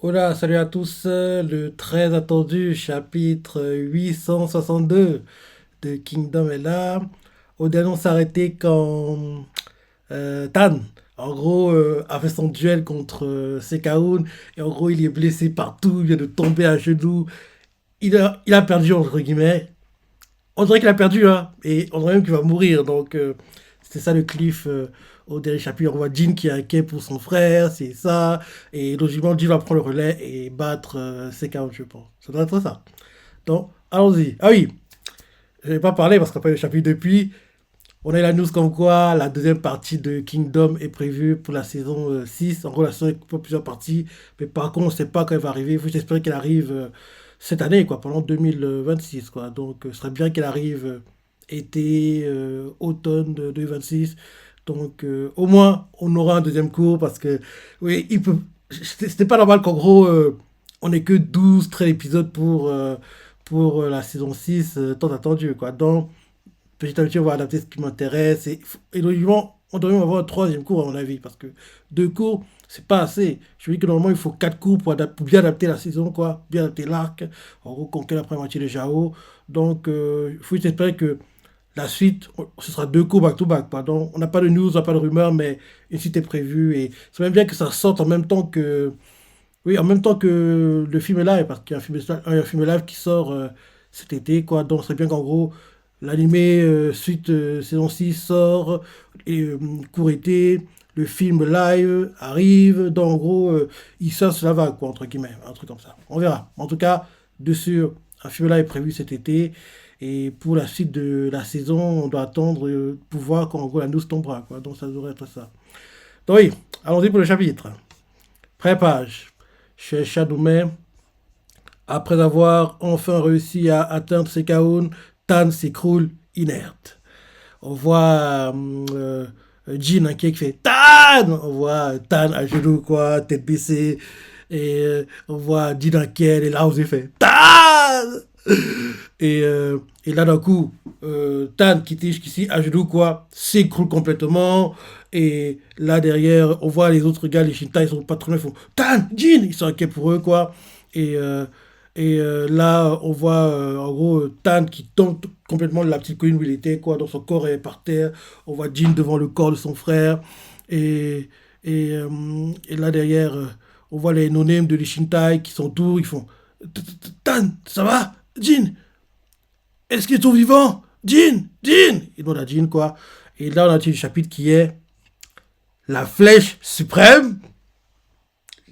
Hola, salut à tous. Le très attendu chapitre 862 de Kingdom est là. Au dernier, on s'est arrêté quand Tan, en gros, a fait son duel contre Sekaun. Et en gros, il est blessé partout, il vient de tomber à genoux. Il a perdu, entre guillemets. On dirait qu'il a perdu, hein. Et on dirait même qu'il va mourir. Donc, c'est ça le cliff au dernier chapitre. On voit Jin qui est inquiet pour son frère, c'est ça. Et logiquement, Jin va prendre le relais et battre Sekaun, je pense. Ça doit être ça. Donc, allons-y. Ah oui, je n'ai pas parlé parce qu'on n'a pas eu le chapitre depuis. On a eu la news comme quoi la deuxième partie de Kingdom est prévue pour la saison 6. En gros, la saison est pour plusieurs parties. Mais par contre, on ne sait pas quand elle va arriver. Il faut juste espérer qu'elle arrive cette année, quoi, pendant 2026, quoi. Donc, ce serait bien qu'elle arrive été, automne de 2026. Donc, au moins, on aura un deuxième cours parce que, oui, il peut. C'était pas normal qu'en gros, on ait que 12 13 épisodes pour la saison 6 tant attendu, quoi. Donc, petit à petit, on va adapter ce qui m'intéresse. Et logiquement, on devrait avoir un troisième cours, à mon avis, parce que deux cours, c'est pas assez. Je me dis que normalement, il faut quatre cours pour bien adapter la saison, quoi, bien adapter l'arc, en gros, conquérir la première moitié de Jao. Donc, il faut juste espérer que la suite, ce sera deux cours back-to-back, quoi. Donc, on n'a pas de news, on n'a pas de rumeurs, mais une suite est prévue. Et c'est même bien que ça sorte en même temps que. Oui, en même temps que le film est live, parce qu'il y a un film live qui sort cet été, quoi. Donc, c'est bien qu'en gros, l'animé suite saison 6 sort, et court été, le film live arrive. Donc, en gros, il sort sur la vague, quoi, entre guillemets, un truc comme ça. On verra. En tout cas, dessus, un film live est prévu cet été. Et pour la suite de la saison, on doit attendre pour voir quand en gros la news tombera, quoi. Donc, ça devrait être ça. Donc, oui, allons-y pour le chapitre. Pré-page. Chez Shadowmare, après avoir enfin réussi à atteindre ses Sekaun, Tan s'écroule inerte. On voit Jin inquiet qui fait Tan. On voit Tan à genoux, quoi, tête baissée. Et on voit Jin inquiet, et là, on s'est fait Tan. Et là, d'un coup, Tan qui était jusqu'ici à genoux, quoi, s'écroule complètement. Et là, derrière, on voit les autres gars, les Shintai, ils sont pas trop loin, ils font Tan, Jin, ils sont inquiets pour eux, quoi. Et, euh, et là, on voit en gros Tan qui tombe complètement de la petite colline où il était, quoi. Donc son corps est par terre. On voit Jin devant le corps de son frère. Et, et là, derrière, on voit les no-names de les Shintai qui sont tous, ils font Tan, ça va? Jin, est-ce qu'ils sont vivants? Jin, Jin! Ils demandent à Jin, quoi. Et là, on a un chapitre qui est La Flèche Suprême.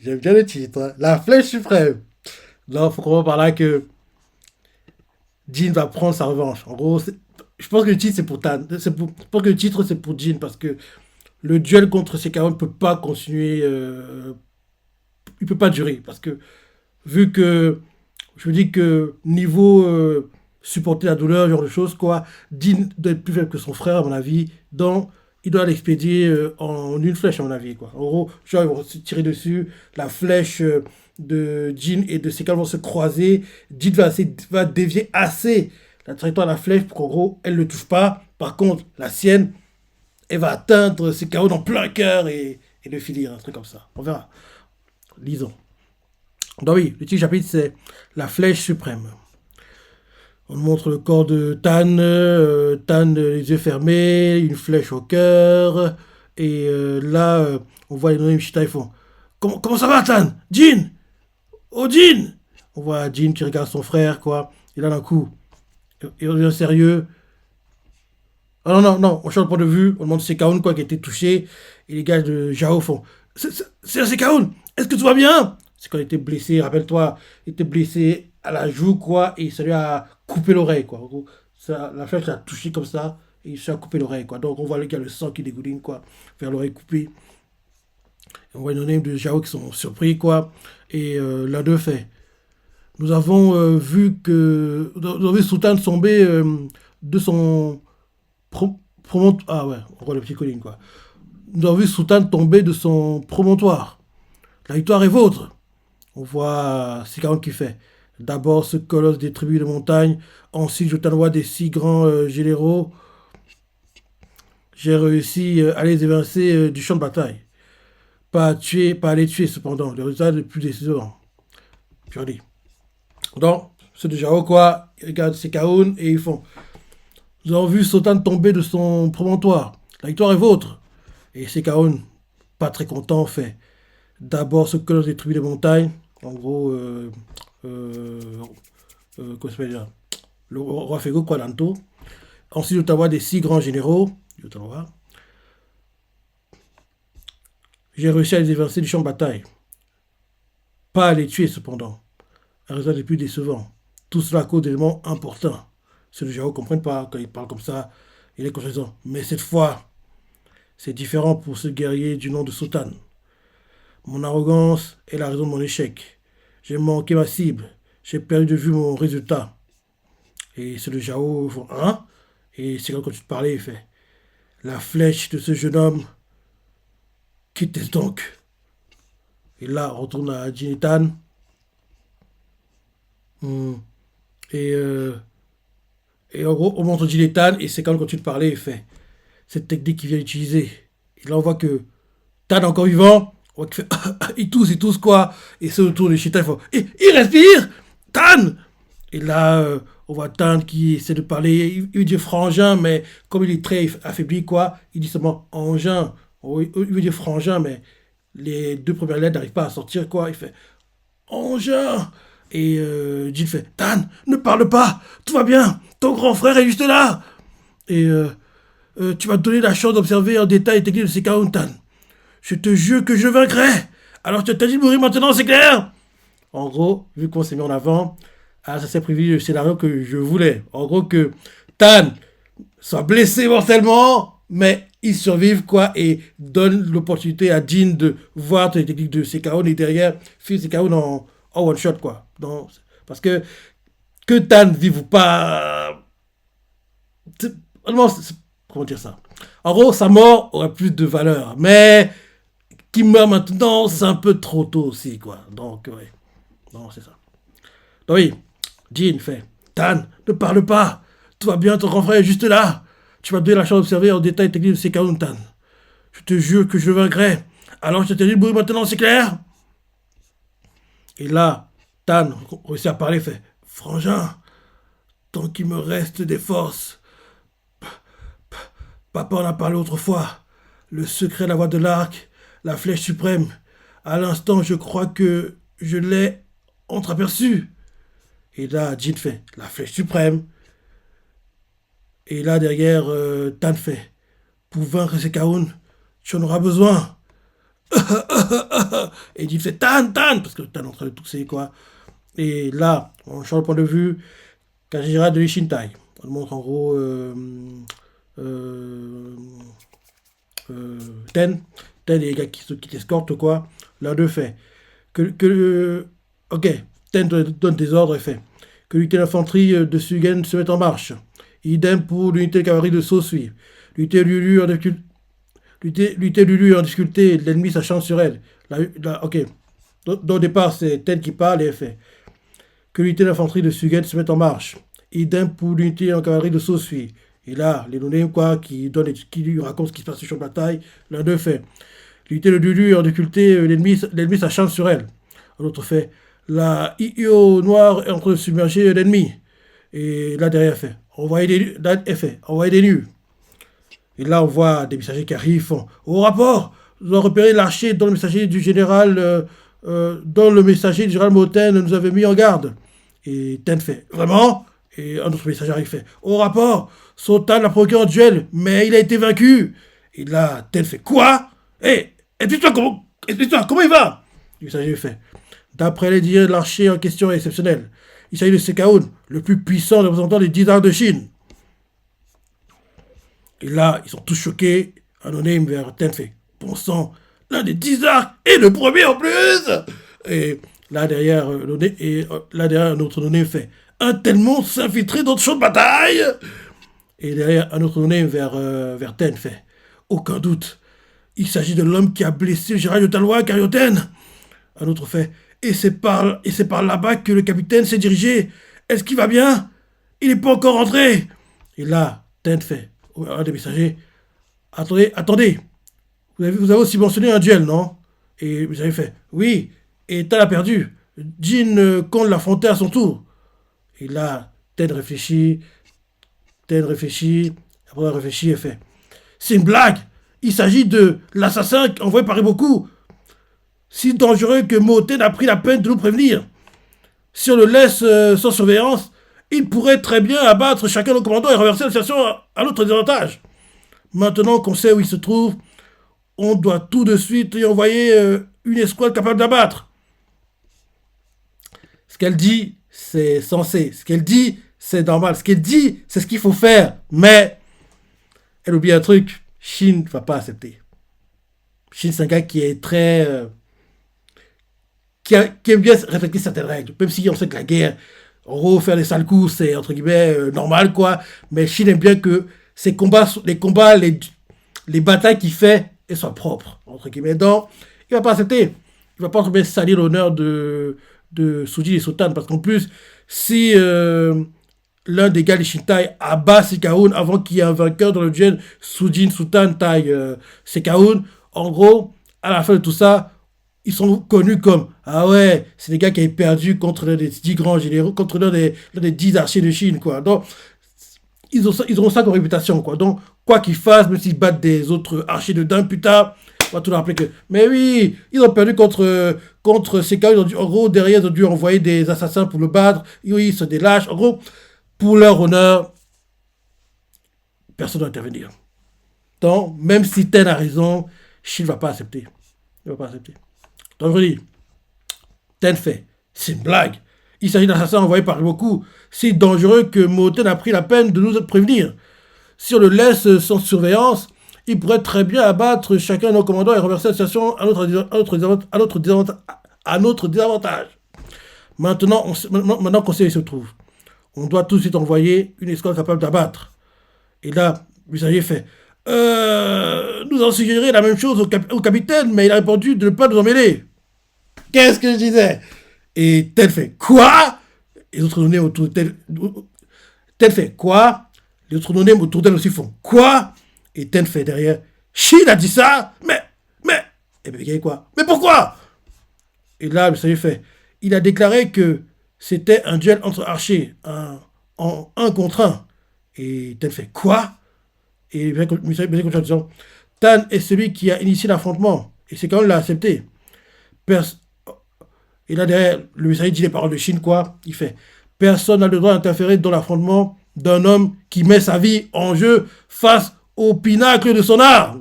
J'aime bien le titre, hein. La Flèche Suprême. Là, il faut comprendre par là que Jin va prendre sa revanche. En gros, je pense que le titre, c'est pour Tan. Je pense que le titre, c'est pour Jin parce que le duel contre Sekawan ne peut pas continuer. Il peut pas durer parce que, vu que je me dis que niveau supporter la douleur, genre de choses, quoi, Dean doit être plus faible que son frère, à mon avis. Donc, il doit l'expédier en une flèche, à mon avis, quoi. En gros, genre, ils vont se tirer dessus. La flèche de Jean et de Sekal vont se croiser. Jean va dévier assez la trajectoire de la flèche pour qu'en gros, elle ne le touche pas. Par contre, la sienne, elle va atteindre Sekal dans plein cœur et le finir, un truc comme ça. On verra. Lisons. Donc oui, le petit chapitre, c'est la flèche suprême. On montre le corps de Tan, Tan les yeux fermés, une flèche au cœur. Et là, on voit les noms Shita, ils font comment ça va, Tan? Jin! Oh, Jin! On voit Jin qui regarde son frère, quoi. Et là, d'un coup, il revient sérieux. Ah non, non, non, on change de point de vue. On demande si c'est Kaon, quoi, qui a été touché. Et les gars de Jao font c'est Kaon! Est-ce que tu vas bien? C'est quand il était blessé, rappelle-toi, il était blessé à la joue, quoi, et ça lui a coupé l'oreille, quoi. En gros, ça, la flèche l'a touché comme ça, et il s'est coupé l'oreille, quoi. Donc on voit les gars, le sang qui dégouline, quoi, vers l'oreille coupée. On voit les noms de Jao qui sont surpris, quoi. Et l'un d'eux fait nous avons vu que. Nous avons vu Sultan tomber de son. Ah ouais, on voit le petit colline, quoi. Nous avons vu Sultan tomber de son promontoire. La victoire est vôtre. On voit Sikaron qui fait. D'abord ce colosse des tribus de montagne, ensuite je t'envoie des six grands généraux. J'ai réussi à les évincer du champ de bataille. Pas à les tuer cependant, le résultat est le plus décevant. Puis on dit. Donc, ceux de Jao, quoi, ils regardent Sekaun et ils font. Nous avons vu Sultan tomber de son promontoire. La victoire est vôtre. Et Sekaun, pas très content, fait. D'abord, ce que l'on détruit les montagnes. En gros, euh, comment ça s'appelle là, le roi Fego, quoi, Lanto. Ensuite, Ottawa des 6 grands généraux. Ottawa. J'ai réussi à les évincer du champ de bataille. Pas à les tuer, cependant. Un résultat des plus décevant. Tout cela à cause d'éléments importants. Ceux de Jao ne comprennent pas quand ils parlent comme ça. Il est conscient. Mais cette fois, c'est différent pour ce guerrier du nom de Sultan. Mon arrogance est la raison de mon échec. J'ai manqué ma cible. J'ai perdu de vue mon résultat. Et ceux de Jao font hein. Et c'est quand tu te parlais, il fait. La flèche de ce jeune homme, quitte donc. Et là, on retourne à Jinitan. Hmm. Et, euh, et en gros, on montre Jinitan et c'est quand tu te parlais, il fait. Cette technique qu'il vient d'utiliser. Et là, on voit que Tan est encore vivant. On voit qu'il fait. Il tousse quoi. Et se retourne, les Chita, il faut. Il respire Tan. Et là, on voit Tan qui essaie de parler. Il dit frangin, mais comme il est très affaibli, quoi, il dit seulement engin. Il veut dire frangin, mais les 2 premières lettres n'arrivent pas à sortir, quoi. Il fait engin. Et Jill fait Tan, ne parle pas. Tout va bien. Ton grand frère est juste là. Et tu m'as donné la chance d'observer en détail les techniques de ces Tan. Je te jure que je vaincrai. Alors tu t'as dit de mourir maintenant, c'est clair. En gros, vu qu'on s'est mis en avant, ça s'est privilégié le scénario que je voulais. En gros, que Tan soit blessé mortellement, mais il survive, quoi, et donne l'opportunité à Jin de voir toutes les techniques de Sekaun et derrière, fait Sekaun en one shot, quoi. Donc, parce que Tan vive ou pas. Vraiment, comment dire ça? En gros, sa mort aurait plus de valeur, mais qui meurt maintenant, c'est un peu trop tôt aussi, quoi. Donc, ouais. Non, c'est ça. Donc, oui, Jean fait Tan, ne parle pas. Tout va bien, ton grand frère est juste là. Tu m'as donné la chance d'observer en détail les techniques de Sekaun, Tan. Je te jure que je le vaincrai. Alors, je te dis de mourir maintenant, c'est clair? Et là, Tan réussit à parler, fait Frangin, tant qu'il me reste des forces. Papa en a parlé autrefois. Le secret de la voie de l'arc, la flèche suprême. À l'instant, je crois que je l'ai entreaperçu. Et là, Jin fait la flèche suprême. Et là, derrière, Tan fait pour vaincre Sekaun, tu en auras besoin. Et Jin fait Tan, parce que Tan est en train de tousser, quoi. Et là, on change de point de vue. Kajira de Ishintai. On montre en gros euh, euh, Ten. Ten et les gars qui t'escortent, quoi. L'un d'eux fait ok, Ten donne des ordres et fait que l'unité d'infanterie de Sugen se mette en marche. Idem pour l'unité de cavalerie de Sosui. L'unité Lulu en difficulté, l'ennemi s'acharne sur elle. Ok. Donc, au départ, c'est Ten qui parle et elle fait que l'unité d'infanterie de Sugen se mette en marche. Idem pour l'unité en cavalerie de Sosui. Et là, les données, quoi, qui lui racontent ce qui se passe sur le champ de bataille, l'un d'eux fait l'unité de Lulu en difficulté, l'ennemi s'acharne sur elle. L'autre fait la IO noire est en train de submerger l'ennemi. Et là, derrière, fait envoyer des nus. Et là, on voit des messagers qui arrivent, font au rapport, nous avons repéré l'archer dont le messager du général, Moten nous avait mis en garde. Et Ten fait vraiment. Et un autre messager arrive, fait au rapport, Sultan l'a provoqué en duel, mais il a été vaincu. Et là, Ten fait quoi? Explique-toi comment il va? Le messager fait d'après les dires de l'archer en question est exceptionnel. Il s'agit de Sekaun, le plus puissant représentant des 10 arts de Chine. Et là, ils sont tous choqués. Anonyme vers Tenfei. Bon sang, l'un des 10 arcs et le premier en plus. Et là derrière, un autre anonyme fait un tel monstre s'infiltrer dans le champ de bataille. Et derrière, un autre anonyme vers Ten fait aucun doute. Il s'agit de l'homme qui a blessé le général de Talois, Karyoten. Un autre fait et c'est par là-bas que le capitaine s'est dirigé. Est-ce qu'il va bien? Il n'est pas encore rentré. Et là, Ten fait un des messagers attendez. Vous avez aussi mentionné un duel, non? Et vous avez fait oui. Et Tal a perdu. Jin compte l'affronter à son tour. Et là, Ten réfléchit, après réfléchit et fait. C'est une blague. Il s'agit de l'assassin envoyé par Iboku. Si dangereux que Moten a pris la peine de nous prévenir. Si on le laisse sans surveillance, il pourrait très bien abattre chacun de nos commandants et renverser la situation à notre désavantage. Maintenant qu'on sait où il se trouve, on doit tout de suite y envoyer une escouade capable d'abattre. Ce qu'elle dit, c'est sensé. Ce qu'elle dit, c'est normal. Ce qu'elle dit, c'est ce qu'il faut faire. Mais elle oublie un truc. Shin ne va pas accepter. Shin, c'est un gars qui est très... qui aime bien respecter certaines règles. Même si on sait que la guerre, en gros, faire des sales coups, c'est entre guillemets normal, quoi. Mais Shin aime bien que ses combats, les batailles qu'il fait, elles soient propres, entre guillemets. Donc, il va pas accepter. Il va pas entre salir l'honneur de Sujin et Sultan. Parce qu'en plus, si l'un des gars, les Shintai, abat Sekaun avant qu'il y ait un vainqueur dans le duel, Sujin, Sultan, taille Sekaun, en gros, à la fin de tout ça, ils sont connus comme ah ouais, c'est des gars qui avaient perdu contre l'un des 10 grands généraux, contre l'un des 10 archers de Chine, quoi. Donc, ils auront ça comme réputation, quoi. Donc, quoi qu'ils fassent, même s'ils battent des autres archers de dingue plus tard, on va tout leur rappeler que. Mais oui, ils ont perdu contre ces gars. En gros, derrière, ils ont dû envoyer des assassins pour le battre. Et oui, ils se délâchent. En gros, pour leur honneur, personne ne doit intervenir. Donc, même si Ten a raison, Shin ne va pas accepter. Il ne va pas accepter. Donc, je dis, Ten fait. C'est une blague. Il s'agit d'assassins envoyés par Goku. C'est dangereux que Moten a pris la peine de nous prévenir. Si on le laisse sans surveillance, il pourrait très bien abattre chacun de nos commandants et renverser la situation à notre désavantage. Maintenant qu'on sait où il se trouve, on doit tout de suite envoyer une escouade capable d'abattre. Et là, Musashi fait nous avons suggéré la même chose au capitaine, mais il a répondu de ne pas nous emmêler. Qu'est-ce que je disais? Et Tel fait quoi? Les autres donnés autour de Tel fait quoi? Les autres donnés autour d'elle aussi font quoi? Et Ten fait derrière Shin a dit ça? Mais. Et bien, quoi? Mais pourquoi? Et là, le sage fait il a déclaré que c'était un duel entre archers, en un contre un. Et Ten fait quoi? Et bien continue en disant Tan est celui qui a initié l'affrontement. Et c'est quand même l'a accepté. Et là, derrière, le messager dit les paroles de Shin, quoi. Il fait personne n'a le droit d'interférer dans l'affrontement d'un homme qui met sa vie en jeu face au pinacle de son art.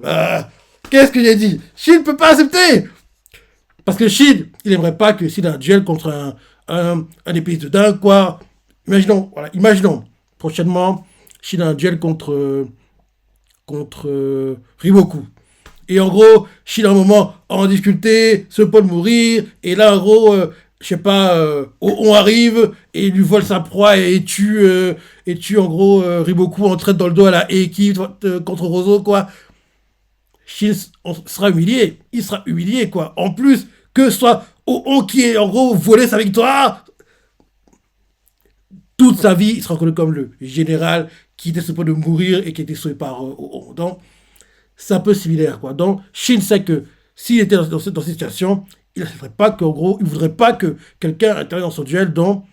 Qu'est-ce que j'ai dit? Shin ne peut pas accepter. Parce que Shin, il n'aimerait pas que s'il a un duel contre un épée de dingue, quoi. Imaginons, prochainement, Shin a un duel contre Riboku. Et en gros, Shin à un moment en difficulté, se peut mourir, et là en gros, je sais pas, on arrive et il lui vole sa proie et tue en gros Riboku en traite dans le dos à la équipe contre Rozo, quoi. Shin sera humilié, il sera humilié, quoi. En plus que ce soit On qui est en gros volé sa victoire, toute sa vie, il sera reconnu comme le général qui était supposé de mourir et qui était sauvé par On. Donc, c'est un peu similaire, quoi. Donc, Shin sait que s'il était dans cette situation, il ne voudrait pas que quelqu'un intervienne dans son duel, donc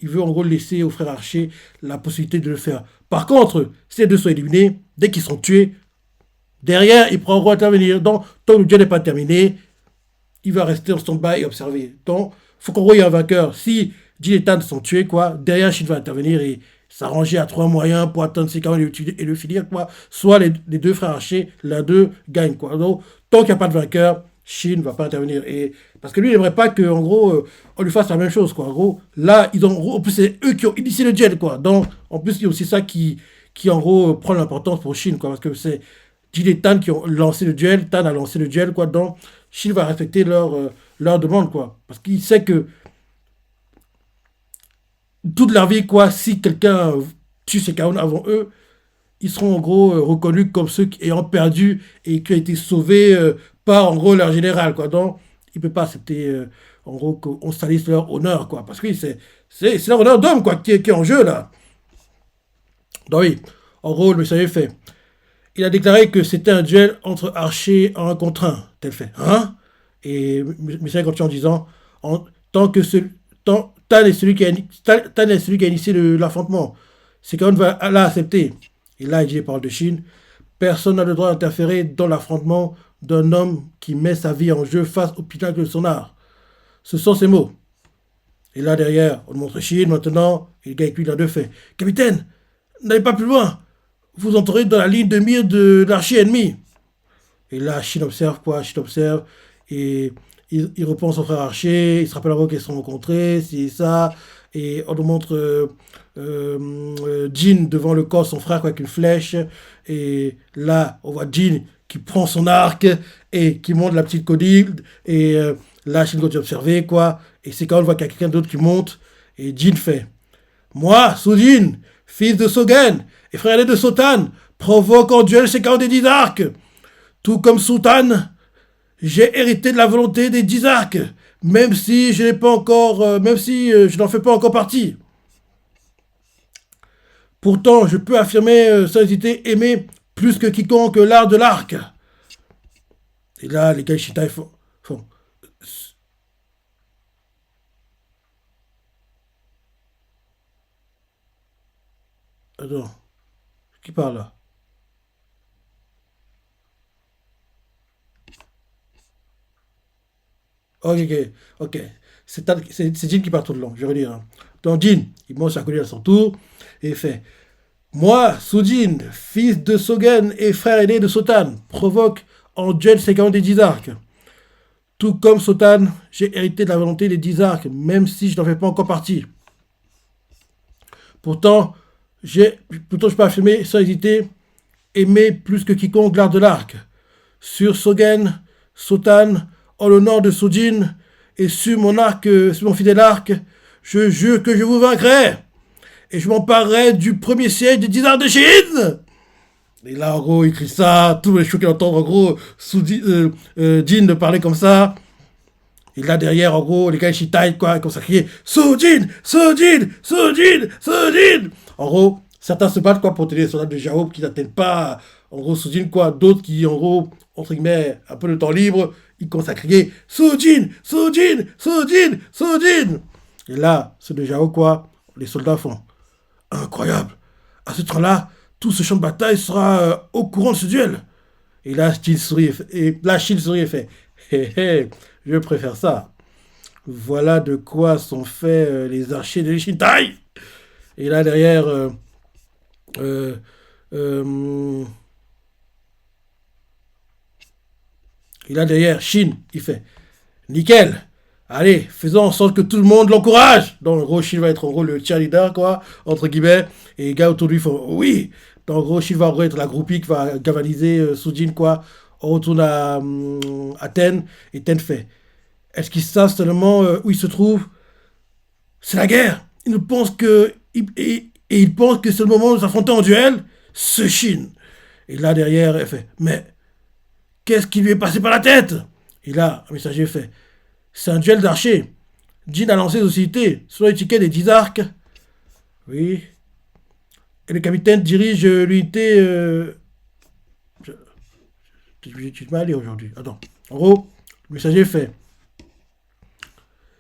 il veut en gros laisser aux frères archers la possibilité de le faire. Par contre, si les deux sont éliminés, dès qu'ils sont tués, derrière, il pourra en gros intervenir. Donc, tant que le duel n'est pas terminé, il va rester en stand-by et observer. Donc, il faut qu'en gros, il y ait un vainqueur. Si Jin et Tan sont tués, quoi, derrière, Shin va intervenir et s'arranger à 3 moyens pour atteindre ses camps et le finir, quoi. Soit les deux frères archers, l'un d'eux gagne, quoi. Donc, tant qu'il n'y a pas de vainqueur, Shin ne va pas intervenir. Et, parce que lui, il n'aimerait pas qu'en gros, on lui fasse la même chose, quoi. En gros, là, en plus, c'est eux qui ont initié le duel, quoi. Donc, en plus, il y a aussi ça qui en gros, prend l'importance pour Shin, quoi. Parce que c'est Jin et Tan qui ont lancé le duel, Tan a lancé le duel, quoi. Donc, Shin va respecter leur demande, quoi. Parce qu'il sait que toute leur vie, quoi, si quelqu'un tue ses Kaon avant eux, ils seront en gros reconnus comme ceux ayant perdu et qui ont été sauvés par en gros leur général, quoi. Donc, il ne peut pas accepter en gros qu'on salisse leur honneur, quoi. Parce que c'est leur honneur d'homme, quoi, qui est en jeu, là. Donc oui, en gros, le messager fait. Il a déclaré que c'était un duel entre archers en un contre un. Tel fait. Hein? Et le messager continue en disant tant que ce, Tan est celui qui a, Tan est celui qui a initié l'affrontement. C'est quand même l'a accepté. Et là, il dit, il parle de Chine. Personne n'a le droit d'interférer dans l'affrontement d'un homme qui met sa vie en jeu face au pinacle de son art. Ce sont ces mots. Et là, derrière, on montre Chine maintenant, et le gars avec lui, il a deux faits. Capitaine, n'allez pas plus loin. Vous entrerez dans la ligne de mire de l'archi ennemi. Et là, Chine observe quoi? Chine observe, et il reprend son frère archer, il se rappelle avant qu'ils se sont rencontrés, c'est ça. Et on nous montre Jin devant le corps de son frère quoi, avec une flèche. Et là, on voit Jin qui prend son arc et qui monte la petite codille. Et là, Shin continue d'observer, quoi. Et c'est quand on voit qu'il y a quelqu'un d'autre qui monte. Et Jin fait moi, Sujin, fils de Sogen et frère aîné de Sotan, provoque en duel ces 40 des 10 arcs. Tout comme Sultan, j'ai hérité de la volonté des 10 arcs, même si je n'ai pas encore, même si je n'en fais pas encore partie. Pourtant, je peux affirmer sans hésiter aimer plus que quiconque l'art de l'arc. Et là, les gars Shitai font attends, qui parle là? Ok, ok, ok. C'est Jin qui parle tout le long, je vais redire. Hein. Donc Jin, il monte sa colline à son tour et il fait moi, Sujin, fils de Sogen et frère aîné de Sotan, provoque en duel ses 40 des 10 arcs. Tout comme Sotan, j'ai hérité de la volonté des 10 arcs, même si je n'en fais pas encore partie. Pourtant, pourtant je peux affirmer sans hésiter aimer plus que quiconque l'art de l'arc. Sur Sogen, Sotan, en l'honneur de Sujin, et sur mon arc, sur mon fidèle arc, je jure que je vous vaincrai. Et je m'emparerai du premier siège des 10 arts de Chine. Et là, en gros, il crie ça, tous les choqués d'entendre, en gros, Jin de parler comme ça. Et là, derrière, en gros, les gars, ils taillent, quoi, comme ça, crier Sujin, Sujin, Sujin, Sujin. En gros, certains se battent, quoi, pour tenir les soldats de Jao qui n'atteignent pas, en gros, Sujin, quoi. D'autres qui, en gros, entre guillemets, un peu de temps libre, ils commencent à crier Sujin, Sujin, Sujin, Sujin. Et là, ceux de Jao, quoi, les soldats font incroyable. À ce train-là, tout ce champ de bataille sera au courant de ce duel. Et là, Shin sourit et fait hé hé, je préfère ça. Voilà de quoi sont faits les archers de Shintai. Et là, derrière, euh, euh, Shin, il fait nickel. Allez, faisons en sorte que tout le monde l'encourage. Donc, en gros, Shin va être en gros le cheerleader, quoi, entre guillemets. Et les gars autour de lui font oui. Donc, en gros, Shin va en gros être la groupie qui va galvaniser Sujin, quoi. On retourne à Ten. Et Ten fait est-ce qu'ils savent seulement où ils se trouvent? C'est la guerre. Ils ne pensent que. Et ils pensent que c'est le moment de s'affronter en duel. Ce Shin. Et là, derrière, elle fait mais qu'est-ce qui lui est passé par la tête? Et là, un messager fait c'est un duel d'archers. Jin a lancé des hostilités sur l'étiquette des 10 arcs. Oui. Et le capitaine dirige l'unité. Je, je vais aller aujourd'hui. Attends. En gros, le messager fait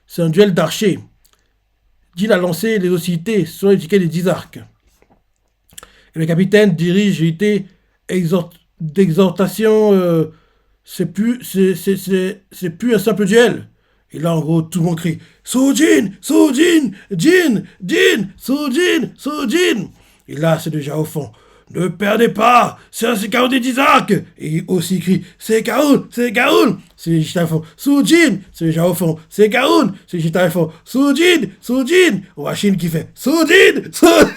c'est un duel d'archers. Jin a lancé les hostilités sur l'étiquette des 10 arcs. Et le capitaine dirige l'unité d'exhortation. C'est plus un simple duel. Et là, en gros, tout le monde crie Sujin, Sujin, Jin, Jin, Sujin, Sujin. Et là, c'est déjà au fond. Ne perdez pas, c'est un Kaoun des 10 arcs. Et aussi crie c'est Kaoun, c'est Kaoun. C'est les Jita font Sujin, c'est déjà au fond. C'est Kaoun, c'est les Jita font Sujin, Sujin. On voit Shin qui fait Sujin, Sujin.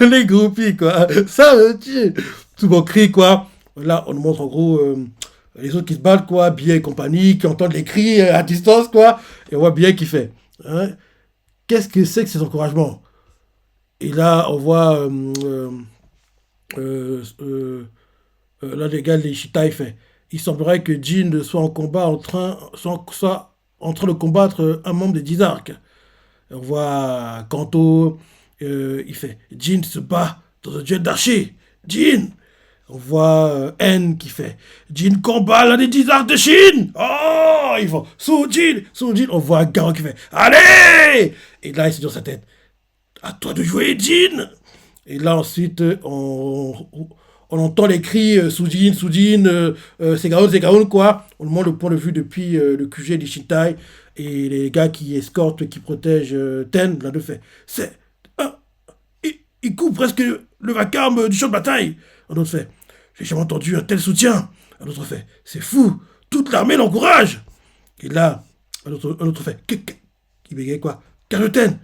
Les groupies, quoi. Ça me tue. Tout le monde crie, quoi. Là, on nous montre en gros les autres qui se battent, quoi, Bien et compagnie, qui entendent les cris à distance, quoi. Et on voit Bien qui fait hein, qu'est-ce que c'est que cet encouragement? Et là, on voit là, les gars, les Shitai fait il semblerait que Jin soit en combat soit en train de combattre un membre des 10 arcs. Et on voit Kanto, il fait Jin se bat dans un duel d'archers. Jin! On voit N qui fait Jin combat l'un des 10 arcs de Chine. Oh, ils font Sujin, Sujin. On voit Garo qui fait allez. Et là, il se dit dans sa tête à toi de jouer Jin. Et là, ensuite, on entend les cris Sujin, Sujin, Segaon, Segaon, quoi. On montre le point de vue depuis le QG d'Ishintai. Et les gars qui escortent, qui protègent Ten, l'un d'eux fait c'est. Il coupe presque le vacarme du champ de bataille. Un autre fait j'ai jamais entendu un tel soutien. Un autre fait c'est fou, toute l'armée l'encourage. Et là, un autre fait il bégaye quoi Ten,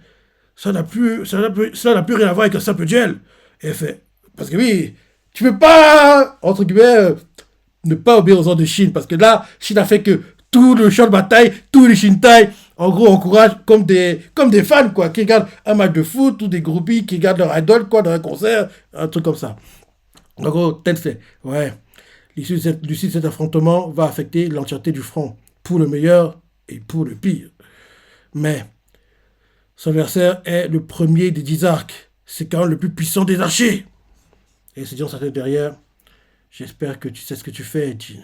ça n'a plus rien à voir avec un simple duel. Et elle fait parce que oui, tu peux pas, entre guillemets, ne pas obéir aux ordres de Chine. Parce que là, Chine a fait que tout le champ de bataille, tous les Shintai, en gros, encouragent comme des fans, quoi, qui regardent un match de foot ou des groupies qui regardent leur idole, quoi, dans un concert, un truc comme ça. En gros, Ten fait, ouais, l'issue de cet affrontement va affecter l'entièreté du front, pour le meilleur et pour le pire. Mais son adversaire est le premier des 10 arcs. C'est quand même le plus puissant des archers. Et c'est dit, on s'attend derrière. J'espère que tu sais ce que tu fais, Jin.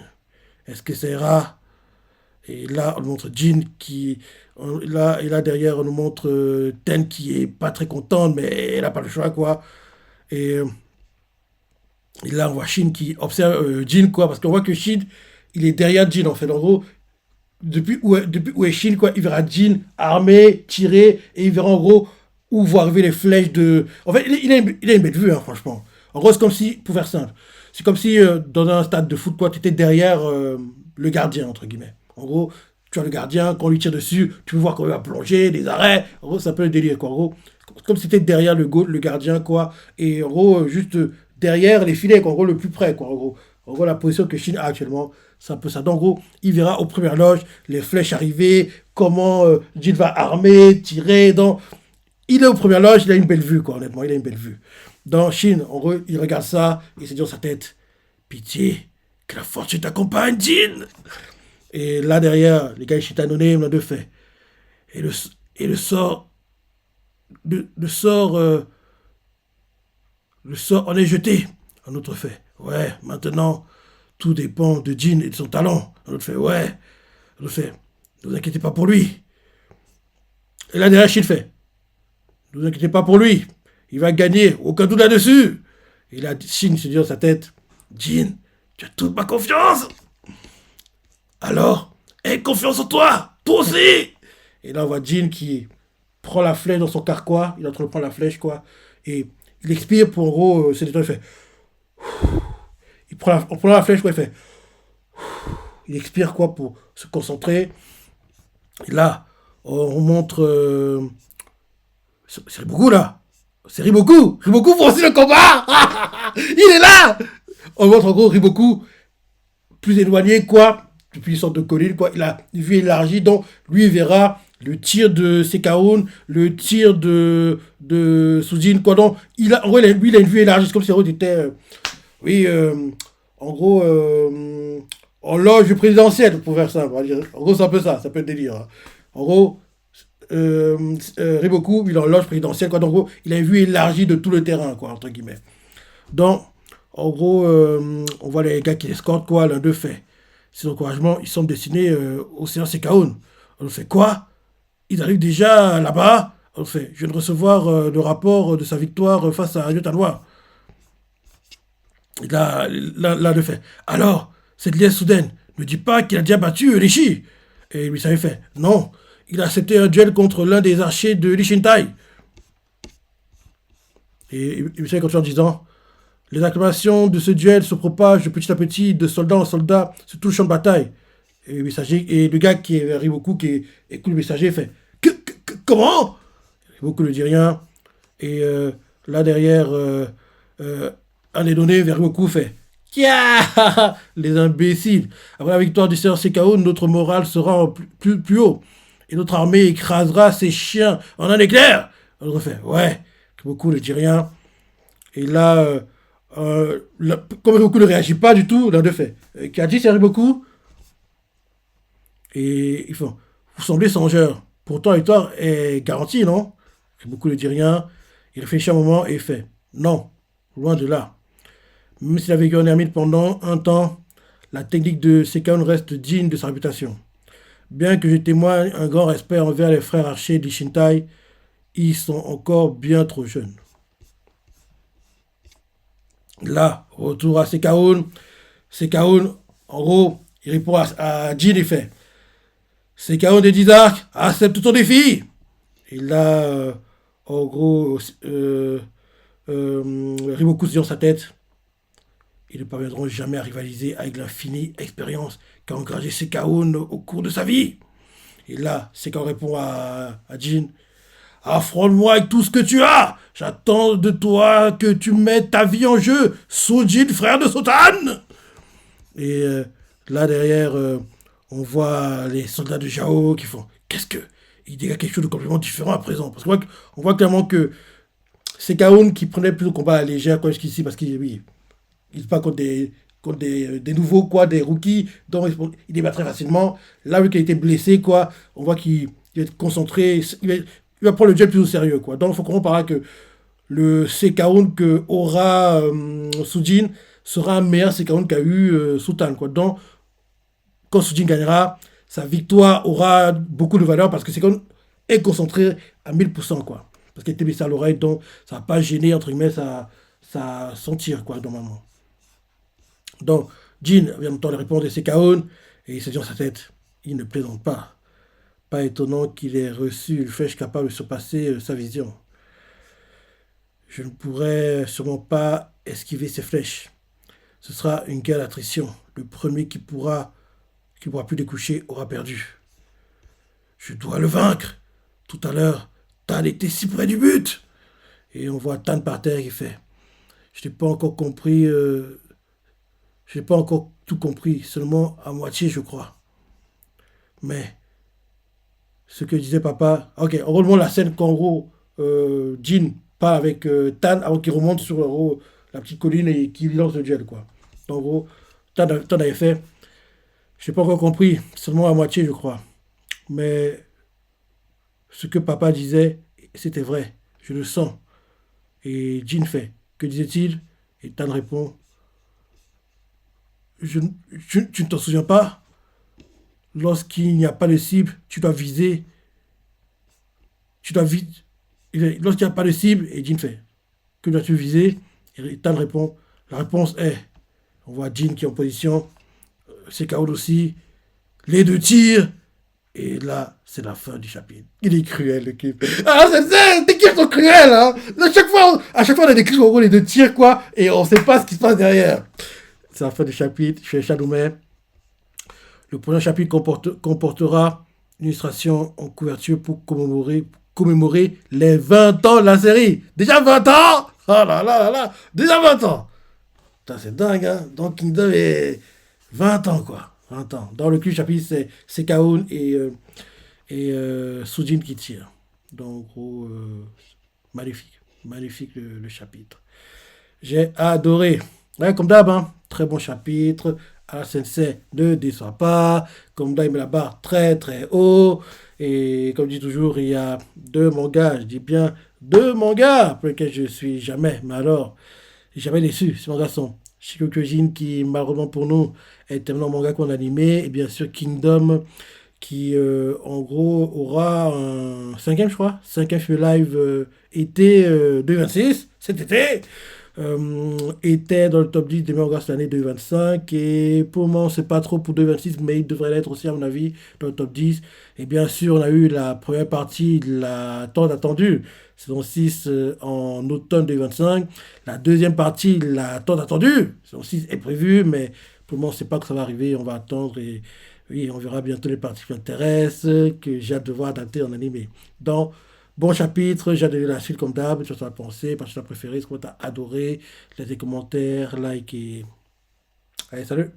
Est-ce que ça ira? Et là, on nous montre Jin qui. Et là, derrière, on nous montre Ten qui est pas très contente, mais elle n'a pas le choix, quoi. Et, euh, et là, on voit Shin qui observe Jin, quoi. Parce qu'on voit que Shin, il est derrière Jin, en fait. En gros, depuis où est Shin, quoi, il verra Jin armé, tiré, et il verra, en gros, où vont arriver les flèches de. En fait, il a une belle vue, hein, franchement. En gros, c'est comme si, pour faire simple, c'est comme si dans un stade de foot, quoi, tu étais derrière le gardien, entre guillemets. En gros, tu as le gardien, quand on lui tire dessus, tu peux voir comment il va plonger, des arrêts. En gros, ça peut le délire, quoi. En gros, comme si tu étais derrière le gardien, quoi. Et en gros, juste derrière les filets, quoi. En gros, le plus près, quoi. En gros la position que Chine a actuellement, c'est un peu ça. Donc, en gros, il verra aux premières loges les flèches arriver, comment Jin va armer, tirer. Donc, il est aux premières loges, il a une belle vue, quoi, honnêtement, il a une belle vue. Dans Chine, en gros, il regarde ça, il se dit dans sa tête, pitié, que la fortune t'accompagne, Jin. Et là derrière, les gars, ils chitanonnés, on a deux faits. Et le, et le sort, le sort, le sort en est jeté. Un autre fait, ouais, maintenant, tout dépend de Jin et de son talent. Un autre fait, ouais. Un autre fait, ne vous inquiétez pas pour lui. Et là derrière, Chine fait, ne vous inquiétez pas pour lui. Il va gagner, aucun doute là-dessus. Et là, Shin se dit dans sa tête, Jin, tu as toute ma confiance. Alors, aie confiance en toi, toi aussi. Et là, on voit Jin qui prend la flèche dans son carquois, il est en train de prendre la flèche, quoi. Et il expire pour, en gros, c'est il fait, on prend la flèche, quoi, il fait, il expire, quoi, pour se concentrer. Et là, on montre, c'est beaucoup, là. C'est Riboku. Riboku pour aussi le combat. Il est là. On montre en gros Riboku plus éloigné, quoi. Depuis une sorte de colline, quoi. Il a une vue élargie. Donc, lui, il verra le tir de Sekaun, le tir de Sujin, quoi. Donc, en gros, lui, il a une vue élargie. C'est comme si il était, oui, en gros, en loge présidentielle, pour faire ça. En gros, c'est un peu ça. Ça peut être délire. Hein. En gros, Riboku, il est en loge présidentielle, quoi. Donc, en gros, il a une vue élargie de tout le terrain, quoi, entre guillemets. Donc, en gros, on voit les gars qui escortent, quoi, l'un d'eux fait. Ces encouragements, ils sont destinés au Seigneur Sekaun. On fait quoi? Ils arrivent déjà là-bas. On fait, je viens de recevoir le rapport de sa victoire face à Yotanoa. Et là, le fait. Alors, cette liesse soudaine, ne dit pas qu'il a déjà battu Rishi. Et lui, ça avait fait. Non, il a accepté un duel contre l'un des archers de Lishintai. Et il s'est continue en disant, les acclamations de ce duel se propagent petit à petit de soldat en soldat sur tout le champ de bataille. Et le gars qui est Riboku, qui écoute le messager, fait comment? Riboku ne dit rien. Et là derrière, un des donnés vers Riboku fait Kia les imbéciles. Après la victoire du Seigneur Sekao, notre morale sera plus haut. Et notre armée écrasera ces chiens en un éclair. L'autre fait ouais. Riboku ne dit rien. Et là, comme Riboku ne réagit pas du tout, l'un d'eux fait qui a dit c'est Riboku? Et ils font vous semblez songeur. Pourtant, la victoire est garantie, non? Riboku ne dit rien. Il réfléchit un moment et il fait non, loin de là. Même s'il a vécu en ermite pendant un temps, la technique de Sekaun reste digne de sa réputation. Bien que je témoigne un grand respect envers les frères archers d'Ishintai, ils sont encore bien trop jeunes. Là, retour à Sekaun. Sekaun, en gros, il répond à Jin et fait Sekaun de Dizark, accepte ton défi. Et là, en gros, Rimoku se dit dans sa tête ils ne parviendront jamais à rivaliser avec l'infinie expérience qu'a engagé Sekaun au cours de sa vie. Et là, Sekaun répond à Jin affronte-moi avec tout ce que tu as. J'attends de toi que tu mettes ta vie en jeu. Sojin, frère de Sotan. Et là, derrière, on voit les soldats de Jao qui font qu'est-ce que. Il dégage quelque chose de complètement différent à présent. Parce qu'on voit clairement que c'est Kaoun qui prenait plus le combat à la légère jusqu'ici. Parce qu'il oui, il se bat contre des nouveaux, quoi, des rookies. Donc il débat très facilement. Là, vu qu'il a été blessé, quoi, on voit qu'il va être concentré. Il va prendre le jet plus au sérieux, quoi. Donc il faut comprendre par là que le Sekaun que aura Sujin sera un meilleur Sekaun qu'a eu Sultan, quoi. Donc quand Sujin gagnera, sa victoire aura beaucoup de valeur parce que Sekaun est concentré à 1000%, quoi. Parce qu'il était blessé à l'oreille, donc ça va pas gêner, entre guillemets, ça sentir, quoi, normalement. Donc, Jin vient d'entendre les réponses de Sekaun et il se dit dans sa tête, il ne plaisante pas. Pas étonnant qu'il ait reçu une flèche capable de surpasser sa vision. Je ne pourrai sûrement pas esquiver ces flèches. Ce sera une guerre d'attrition. Le premier qui pourra plus découcher aura perdu. Je dois le vaincre. Tout à l'heure, Tan était si près du but. Et on voit Tan par terre qui fait. Je n'ai pas encore compris. Je n'ai pas encore tout compris. Seulement à moitié, je crois. Mais ce que disait papa. Ok, en gros, la scène qu'en gros, Jin parle avec Tan avant qu'il remonte sur en gros, la petite colline et qu'il lance le duel, quoi. En gros, Tan avait fait. Je n'ai pas encore compris, seulement à moitié, je crois. Mais ce que papa disait, c'était vrai. Je le sens. Et Jin fait. Que disait-il? Et Tan répond. Je, tu ne t'en souviens pas? Lorsqu'il n'y a pas de cible, tu dois viser. Tu dois viser. Lorsqu'il n'y a pas de cible, et Jin fait. Que dois-tu viser? Et Tan répond. La réponse est. On voit Jin qui est en position. Sekaun aussi. Les deux tirent. Et là, c'est la fin du chapitre. Il est cruel, le clip. Ah, tes clips sont cruels, hein. À chaque fois, on a des clips où on les deux tirs, quoi, et on sait pas ce qui se passe derrière. C'est la fin du chapitre. Je suis Shadowman. Le prochain chapitre comportera une illustration en couverture pour commémorer les 20 ans de la série. Déjà 20 ans. Oh là là là là. Déjà 20 ans. Putain, c'est dingue, hein. Donc Kingdom est 20 ans, quoi. 20 ans. Dans le chapitre, c'est Sekaun et Sujin qui tire. Donc, en gros, magnifique. Magnifique le chapitre. J'ai adoré. Ouais, comme d'hab, hein. Très bon chapitre. Ah, Sensei ne déçoit pas. Comme d'hab, il met la barre très très haut. Et comme je dis toujours, il y a deux mangas. Je dis bien deux mangas pour lesquels je suis jamais, mais alors, jamais déçu. Ces mangas sont Shikokyojin qui, malheureusement pour nous, est terminé en manga qu'on animé. Et bien sûr, Kingdom qui, en gros, aura un cinquième, je crois. Cinquième film live été 2026, cet été. Était dans le top 10 des meilleurs mangas de l'année 2025 et pour le moment c'est pas trop pour 2026 mais il devrait l'être aussi à mon avis dans le top 10 et bien sûr on a eu la première partie de la tant attendue saison 6 en automne 2025 la deuxième partie de la tant attendue saison 6 est prévue mais pour le moment on sait pas que ça va arriver on va attendre et oui on verra bientôt les parties qui m'intéressent que j'ai hâte de voir adapter en animé dans bon chapitre, j'ai adoré la suite comme d'hab, tu as pensé, parce que tu as préféré, ce que tu as adoré, laisse des commentaires, like et... Allez, salut!